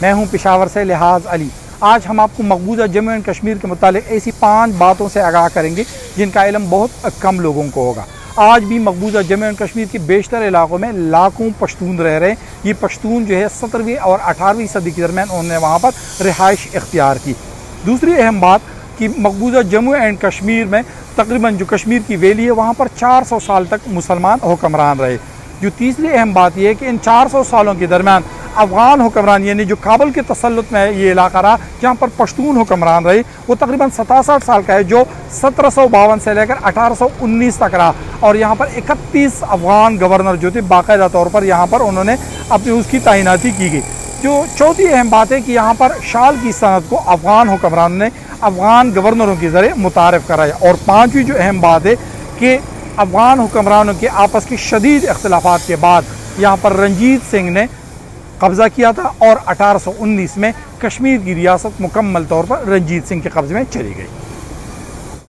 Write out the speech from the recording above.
मैं हूं पेशावर से लिहाज अली। आज हम आपको मकबूजा जम्मू एंड कश्मीर के मुतालिक ऐसी 5 बातों से आगाह करेंगे जिनका इल्म बहुत कम लोगों को होगा। आज भी मकबूजा जम्मू एंड कश्मीर के बेशतर इलाकों में लाखों पश्तून रह रहे हैं। ये पश्तून जो है 17वीं और 18वीं सदी के दरमियान उन्होंने वहाँ पर रिहाइश इख्तियार की। दूसरी अहम बात कि मकबूजा जम्मू एंड कश्मीर में तकरीबन जो कश्मीर की वैली है वहाँ पर 400 साल तक मुसलमान हुक्मरान रहे। जो तीसरी अहम बात यह है कि इन 400 सालों के दरमियान अफ़गान हुक्मरान यानी जो काबुल के तसल्लुत में ये इलाका रहा जहाँ पर पश्तून हुक्मरान रहे वो तकरीबन 67 साल का है, जो 1752 से लेकर 1819 तक रहा। और यहाँ पर 31 अफ़गान गवर्नर जो थे बाकायदा तौर पर यहाँ पर उन्होंने अपनी उसकी तैनाती की गई। जो चौथी अहम बात है कि यहाँ पर शाल की सनत को अफ़गान हुक्मरान ने अफ़गान गवर्नरों के ज़रिए मुतारफ़ कराया। और पाँचवीं जो अहम बात है कि अफ़गान हुक्मरानों के आपस की शदीद इख्तिलाफ़ात के बाद यहाँ पर रंजीत सिंह ने कब्ज़ा किया था और 1819 में कश्मीर की रियासत मुकम्मल तौर पर रंजीत सिंह के कब्ज़े में चली गई।